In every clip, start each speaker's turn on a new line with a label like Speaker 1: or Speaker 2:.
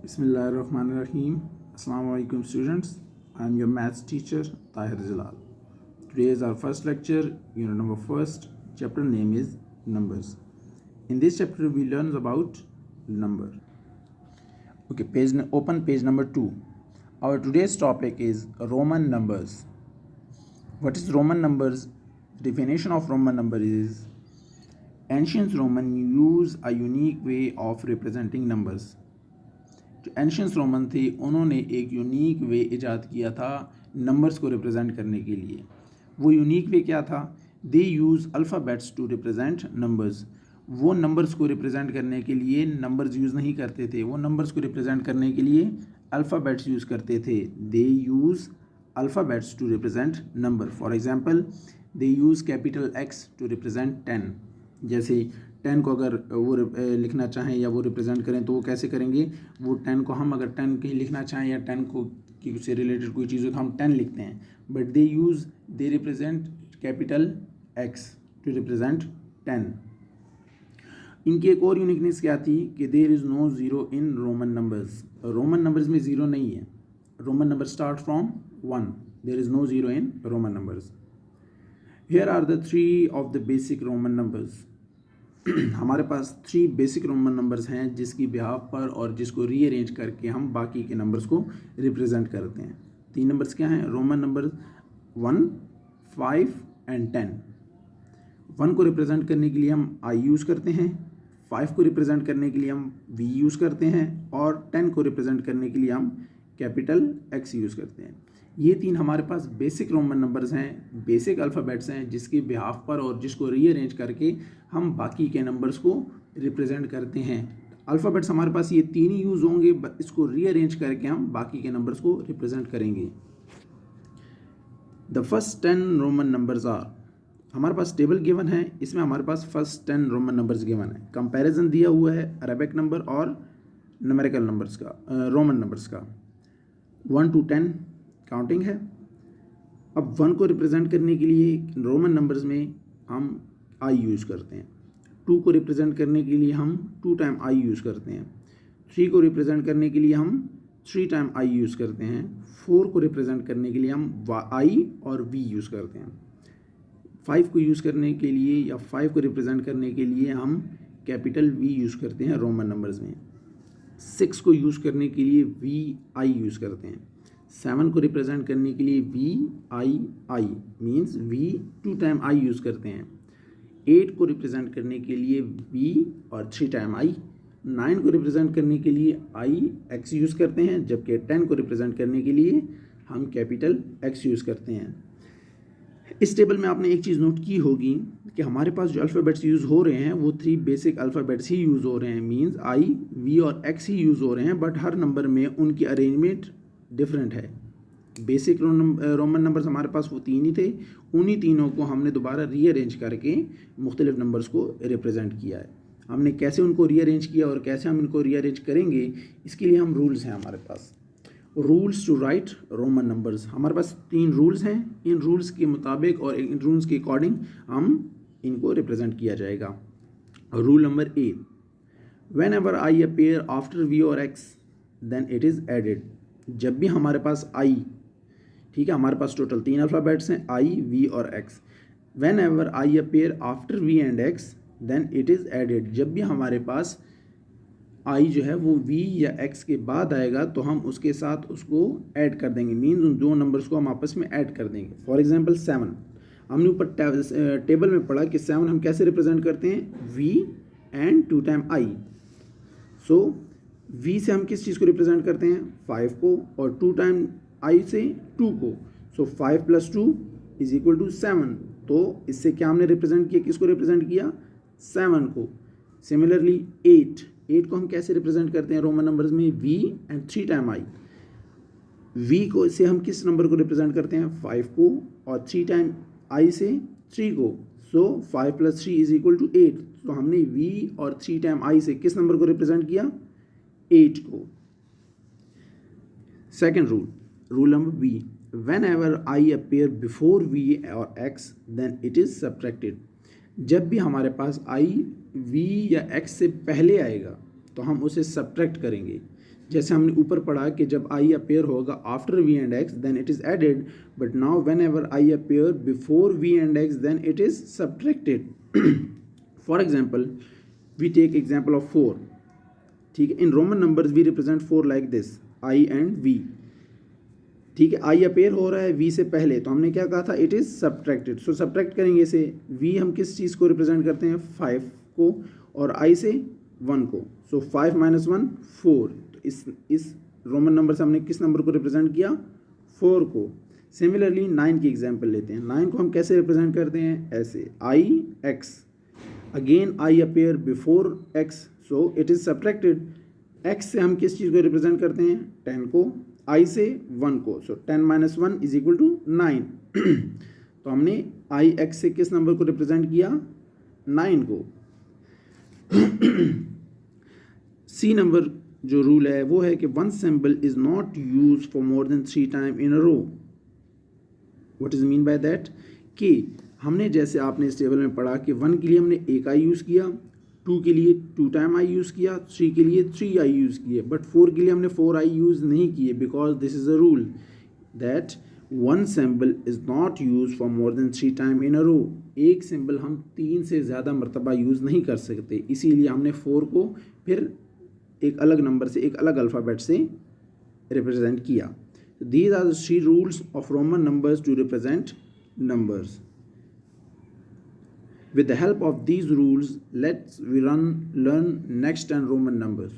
Speaker 1: Bismillahirrahmanirrahim. Assalamu alaikum students. I am your maths teacher Tahir Jalal. Today is our first lecture, unit number first. Chapter name is numbers. In this chapter we learn about number. Okay, open page number 2. Our today's topic is Roman numbers. What is Roman numbers? Definition of Roman number is ancient Roman use a unique way of representing numbers. जो एंशियंस Roman थे उन्होंने एक unique way इजाद किया था numbers को represent करने के लिए. वो यूनिक वे क्या था? They use alphabets to represent numbers. वो नंबर्स को रिप्रेजेंट करने के लिए नंबर्स यूज़ नहीं करते थे, वो नंबर्स को रिप्रेजेंट करने के लिए अल्फ़ाबेट्स यूज़ करते थे. They use alphabets to represent number. For example, they use capital X to represent 10. जैसे 10 को अगर वो लिखना चाहें या वो रिप्रेजेंट करें तो वो कैसे करेंगे? वो 10 को हम अगर 10 कहीं लिखना चाहें या 10 को की से रिलेटेड कोई चीज़ हो तो हम 10 लिखते हैं, but they represent capital X to represent 10. इनकी एक और यूनिकनेस क्या थी कि there is no zero in Roman numbers. Roman numbers में ज़ीरो नहीं है. Roman number start from 1. There is no zero in Roman numbers. Here are the 3 of the basic Roman numbers. हमारे पास 3 बेसिक रोमन नंबर्स हैं जिसकी behalf पर और जिसको रीअरेंज करके हम बाकी के नंबर्स को रिप्रेजेंट करते हैं. 3 नंबर्स क्या हैं? Roman number 1, 5 and 10. 1 को रिप्रेजेंट करने के लिए हम आई यूज़ करते हैं, 5 को रिप्रेजेंट करने के लिए हम वी यूज़ करते हैं और 10 को रिप्रेजेंट करने के लिए हम कैपिटल एक्स यूज़ करते हैं. ये 3 हमारे पास बेसिक रोमन नंबर्स हैं, बेसिक अल्फ़ाबेट्स हैं जिसके बिहाफ पर और जिसको रीअरेंज करके हम बाकी के नंबर्स को रिप्रेजेंट करते हैं. अल्फ़ाबेट्स हमारे पास ये 3 ही यूज़ होंगे, इसको रीअरेंज करके हम बाकी के नंबर्स को रिप्रेजेंट करेंगे. The first 10 Roman numbers are. हमारे पास टेबल गिवन है, इसमें हमारे पास फर्स्ट 10 रोमन नंबर्स गिवन है. कंपैरिजन दिया हुआ है अरेबिक नंबर और न्यूमेरिकल नंबर्स का, रोमन नंबर्स का. 1 to 10 काउंटिंग है. अब 1 को रिप्रेजेंट करने के लिए रोमन नंबर्स में हम आई यूज़ करते हैं. 2 को रिप्रेजेंट करने के लिए हम 2 टाइम आई यूज़ करते हैं. 3 को रिप्रेजेंट करने के लिए हम 3 टाइम आई यूज़ करते हैं. 4 को रिप्रेजेंट करने के लिए हम आई और वी यूज़ करते हैं. 5 को यूज़ करने के लिए या 5 को रिप्रेजेंट करने के लिए हम कैपिटल वी यूज़ करते हैं रोमन नंबर्स में. 6 को यूज़ करने के लिए वी आई यूज़ करते हैं. 7 को रिप्रेजेंट करने के लिए V I means V 2 time I use करते हैं. 8 को रिप्रेजेंट करने के लिए वी और 3 टाइम आई. 9 को रिप्रेजेंट करने के लिए आई एक्स यूज़ करते हैं, जबकि 10 को रिप्रेजेंट करने के लिए हम कैपिटल एक्स यूज़ करते हैं. इस टेबल में आपने एक चीज़ नोट की होगी कि हमारे पास जो अल्फ़ाबेट्स यूज़ हो रहे हैं वो 3 बेसिक अल्फ़ाबेट्स ही यूज़ हो रहे हैं, मीन्स आई वी और एक्स ही यूज़ हो रहे हैं, बट हर नंबर में उनकी अरेंजमेंट डिफरेंट है. बेसिक रोमन नंबर्स हमारे पास वो 3 ही थे, उन्हीं तीनों को हमने दोबारा रीअरेंज करके मुख्तलिफ नंबर्स को रिप्रेजेंट किया है. हमने कैसे उनको रीअरेंज किया और कैसे हम इनको रीअरेंज करेंगे, इसके लिए हम रूल्स हैं हमारे पास. Rules to write Roman numbers. हमारे पास 3 रूल्स हैं. इन रूल्स के मुताबिक और इन रूल्स के अकॉर्डिंग हम इनको रिप्रेजेंट किया जाएगा. Rule number A, whenever I appear after V और X then it is added. जब भी हमारे पास आई, ठीक है, हमारे पास टोटल 3 अल्फ़ाबेट्स हैं, आई वी और X. Whenever I appear after V and X then it is added. जब भी हमारे पास आई जो है वो वी या एक्स के बाद आएगा तो हम उसके साथ उसको ऐड कर देंगे, मीन्स उन 2 नंबर्स को हम आपस में ऐड कर देंगे. फॉर एग्जांपल 7, हमने ऊपर टेबल में पढ़ा कि 7 हम कैसे रिप्रेजेंट करते हैं? V and 2 time I. So V से हम किस चीज़ को रिप्रेजेंट करते हैं? 5 को, और 2 टाइम आई से 2 को. सो 5 + 2 = 7. तो इससे क्या हमने रिप्रेजेंट किया? किसको रिप्रेजेंट किया? 7 को. सिमिलरली 8 को हम कैसे रिप्रेजेंट करते हैं रोमन नंबर्स में? V and 3 time I. V को से हम किस नंबर को रिप्रेजेंट करते हैं? 5 को, और 3 टाइम आई से 3 को. सो 5 + 3 = 8. तो हमने वी और 3 टाइम आई से किस नंबर को रिप्रेजेंट किया? 8 को. Second rule number B, whenever I appear before V और X then it is subtracted. जब भी हमारे पास आई वी या एक्स से पहले आएगा तो हम उसे सब्ट्रैक्ट करेंगे. जैसे हमने ऊपर पढ़ा कि जब आई अपेयर होगा after V and X then it is added, but now whenever I appear before V and X then it is subtracted. For example we take example of 4. ठीक है, in Roman numbers we represent 4 like this, I and V. ठीक है, आई appear हो रहा है we से पहले, तो हमने क्या कहा था, it is subtracted. So subtract करेंगे इसे, वी हम किस चीज़ को रिप्रेजेंट करते हैं, 5 को, और आई से 1 को. सो 5 - 1 4. तो इस रोमन नंबर से हमने किस नंबर को रिप्रेजेंट किया, 4 को. सिमिलरली 9 की एग्जाम्पल लेते हैं. 9 को हम कैसे रिप्रेजेंट करते हैं, ऐसे, I X. Again I appear before X, so it is subtracted. X से हम किस चीज़ को रिप्रेजेंट करते हैं, 10 को, आई से 1 को. सो 10 - 1 इज इक्वल टू 9. तो हमने आई एक्स से किस नंबर को रिप्रेजेंट किया, 9 को. सी नंबर जो रूल है वो है कि one symbol is not use for more than 3 time in a row. What is mean by that, कि हमने जैसे आपने इस टेबल में पढ़ा कि 1 के लिए हमने 1 आई यूज़ किया, 2 के लिए 2 टाइम आई यूज़ किया, 3 के लिए 3 आई यूज़ किए, बट 4 के लिए हमने 4 आई यूज़ नहीं किए, because this is a rule that one symbol is not use for more than 3 time in a row. एक सिंबल हम 3 से ज़्यादा मरतबा यूज़ नहीं कर सकते, इसीलिए हमने 4 को फिर एक अलग नंबर से, एक अलग अल्फ़ाबेट से रिप्रेजेंट किया. These are the 3 rules of Roman numbers to represent numbers. With the help of these rules, let's learn next 10 Roman numbers.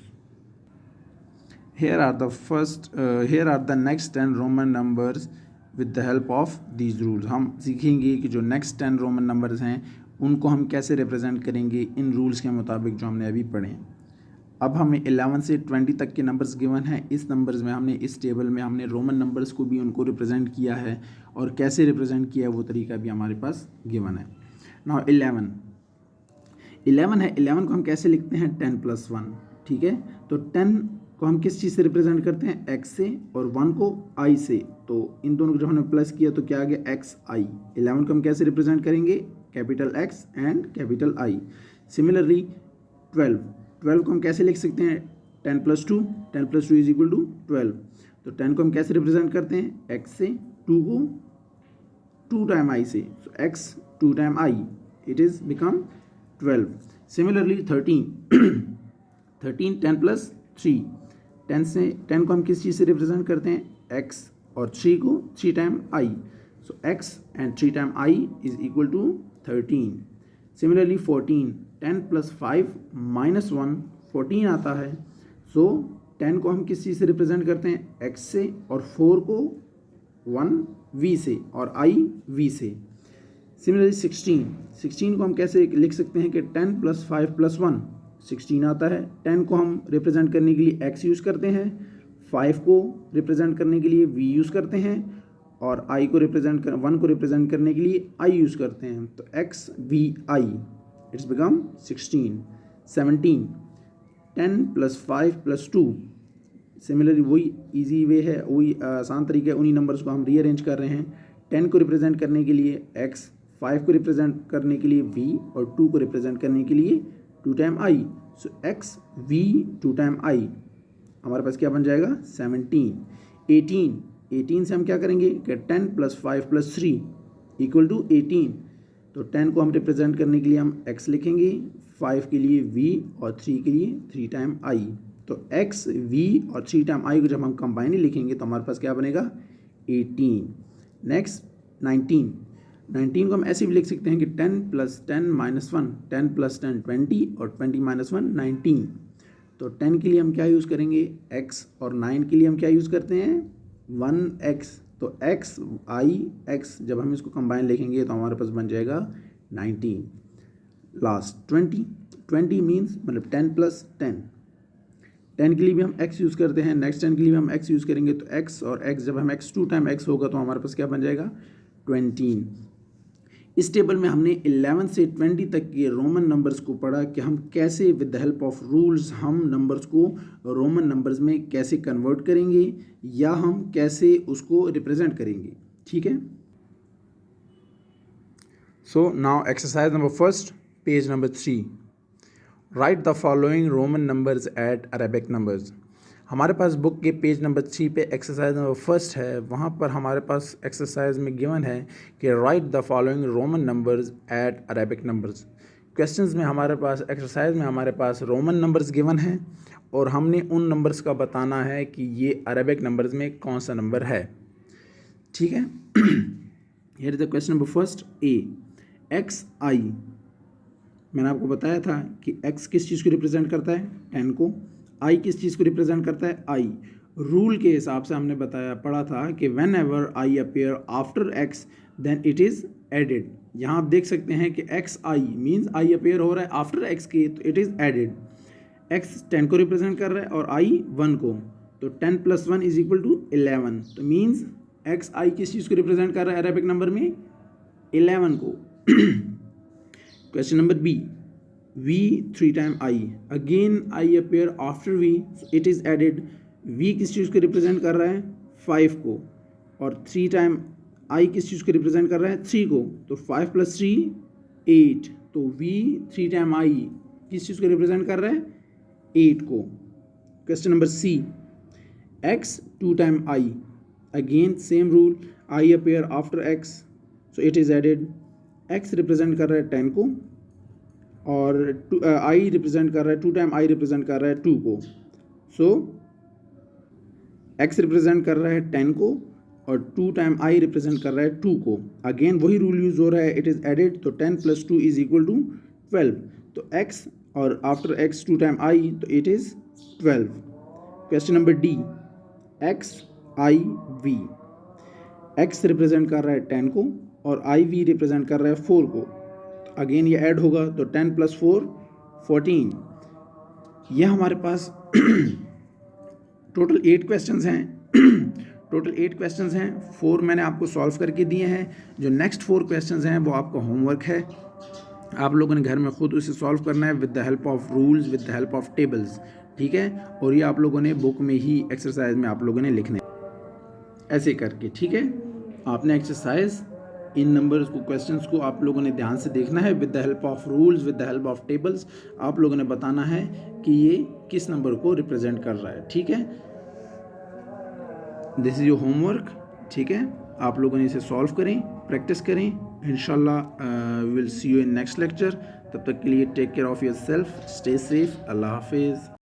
Speaker 1: Here are the next 10 Roman numbers with the help of these rules. हम सीखेंगे कि जो next 10 Roman numbers हैं उनको हम कैसे represent करेंगे इन rules के मुताबिक जो हमने अभी पढ़े हैं. अब हमें 11 से 20 तक के नंबर्स गिवन हैं. इस नंबर्स में हमने, इस टेबल में हमने रोमन नंबर्स को भी उनको रिप्रेजेंट किया है, और कैसे रिप्रेजेंट किया है वो तरीका भी हमारे पास गिवन है. नाउ 11 है. 11 को हम कैसे लिखते हैं, 10 + 1. ठीक है, तो 10 को हम किस चीज़ से रिप्रेजेंट करते हैं, एक्स से, और 1 को आई से. तो इन दोनों को जब हमने प्लस किया तो क्या आ गया, एक्स आई. 11 को हम कैसे रिप्रेजेंट करेंगे, capital x and capital I. Similarly 12 को हम कैसे लिख सकते हैं, 10 + 2. 10 + 2 इज इक्वल टू 12. तो 10 को हम कैसे रिप्रेजेंट करते हैं, एक्स से, 2 को 2 टाइम आई से. So X 2 time I, it is become 12. Similarly 13 10 + 3. 10 को हम किस चीज़ से रिप्रेजेंट करते हैं, एक्स, और 3 को 3 time I. So X and 3 time I is equal to 13. Similarly 14, 10 + 5 - 1 14 आता है. सो 10 को हम किस चीज़ से रिप्रेजेंट करते हैं, एक्स से, और 4 को 1 वी से, और आई वी से. सिमिलरली 16 को हम कैसे लिख सकते हैं कि 10 + 5 + 1 16 आता है. 10 को हम रिप्रेजेंट करने के लिए एक्स यूज़ करते हैं, 5 को रिप्रेजेंट करने के लिए वी यूज़ करते हैं, और आई को 1 को रिप्रेजेंट करने के लिए आई यूज़ करते हैं. तो X V I, it's become 16. 17 10 + 5 + 2. Similarly वही ईजी वे है, वही आसान तरीका है, उन्हीं नंबर्स को हम रीअरेंज कर रहे हैं. 10 को रिप्रेजेंट करने के लिए एक्स, 5 को रिप्रेजेंट करने के लिए वी, और 2 को रिप्रेजेंट करने के लिए 2 time I. So X V 2 time I, हमारे पास क्या बन जाएगा, 17. 18 से हम क्या करेंगे कि 10 + 5 + 3 इक्वल टू 18. तो 10 को हम रिप्रेजेंट करने के लिए हम x लिखेंगे, 5 के लिए v, और 3 के लिए 3 टाइम i. तो x, v और 3 टाइम i को जब हम कंबाइन लिखेंगे तो हमारे पास क्या बनेगा, 18. नेक्स्ट 19 को हम ऐसे भी लिख सकते हैं कि 10 + 10 - 1, 10 + 10 20, और 20 - 1 19. तो 10 के लिए हम क्या यूज़ करेंगे, x, और 9 के लिए हम क्या यूज़ करते हैं, 1x. तो x i x जब हम इसको कंबाइन लिखेंगे तो हमारे पास बन जाएगा 19. लास्ट 20 मीन्स मतलब 10 + 10. 10 के लिए भी हम x यूज़ करते हैं, नेक्स्ट 10 के लिए भी हम x यूज़ करेंगे. तो x और x जब हम x 2 टाइम x होगा तो हमारे पास क्या बन जाएगा, 20. इस टेबल में हमने 11 से 20 तक के रोमन नंबर्स को पढ़ा कि हम कैसे with the help of rules हम नंबर्स को रोमन नंबर्स में कैसे कन्वर्ट करेंगे, या हम कैसे उसको रिप्रेजेंट करेंगे. ठीक है. So now exercise number 1, page number 3. Write the following Roman numbers at Arabic numbers. हमारे पास बुक के पेज नंबर 3 पे एक्सरसाइज नंबर फर्स्ट है। वहाँ पर हमारे पास एक्सरसाइज में गिवन है कि write the following Roman numbers at Arabic numbers. Questions में हमारे पास एक्सरसाइज में हमारे पास रोमन नंबर्स गिवन है और हमने उन नंबर्स का बताना है कि ये अरेबिक नंबर्स में कौन सा नंबर है। ठीक है। Here is the question number first A X I. मैंने आपको बताया था कि x किस चीज़ को रिप्रेजेंट करता है 10 को, i किस चीज़ को रिप्रेजेंट करता है i। रूल के हिसाब से हमने पढ़ा था कि whenever I appear after x then it is added. यहाँ आप देख सकते हैं कि X I means I appear हो रहा है आफ्टर x के, तो इट इज़ एडेड। x 10 को रिप्रेजेंट कर रहा है और i 1 को, तो 10 + 1 = 11। तो मीन्स एक्स आई किस चीज़ को रिप्रेजेंट कर रहा है अरेबिक नंबर में 11 को। Question number B, V 3 times I. Again I appear after V, so it is added. V किस चीज़ को रिप्रेजेंट कर रहा है 5 को, और 3 टाइम I किस चीज़ को रिप्रेजेंट कर रहा है 3 को, तो 5 + 3 8। तो V 3 टाइम I किस चीज़ को रिप्रेजेंट कर रहा है 8 को। Question number C, X 2 time I. Again same rule, I appear after X, so it is added. x represent कर रहा है 10 को और i रिप्रेजेंट कर रहा है 2 टाइम i रिप्रेजेंट कर रहा है 2 को। सो x रिप्रेजेंट कर रहा है 10 को और 2 टाइम i रिप्रेजेंट कर रहा है 2 को। अगेन वही रूल यूज़ हो रहा है, इट इज़ एडेड, तो 10 + 2 = 12। तो x और आफ्टर x 2 टाइम i, तो it is 12। Question number D, x i v। x represent कर रहा है 10 को और आई वी रिप्रेजेंट कर रहा है 4 को। अगेन ये ऐड होगा, तो 10 + 4 14। यह हमारे पास टोटल 8 क्वेश्चंस हैं। टोटल 8 क्वेश्चंस हैं, 4 मैंने आपको सॉल्व करके दिए हैं। जो नेक्स्ट 4 क्वेश्चंस हैं वो आपका होमवर्क है। आप लोगों ने घर में खुद उसे सॉल्व करना है with the help of rules, with the help of tables. ठीक है, और ये आप लोगों ने बुक में ही एक्सरसाइज में आप लोगों ने लिखने ऐसे करके। ठीक है, आपने एक्सरसाइज इन नंबर्स को, क्वेश्चंस को आप लोगों ने ध्यान से देखना है with the help of rules, with the help of tables. आप लोगों ने बताना है कि ये किस नंबर को रिप्रेजेंट कर रहा है। ठीक है, दिस इज योर होमवर्क। ठीक है, आप लोगों ने इसे सॉल्व करें, प्रैक्टिस करें। इंशाल्लाह will see you in next lecture. तब तक के लिए take care of yourself, stay safe, अल्लाह हाफिज़।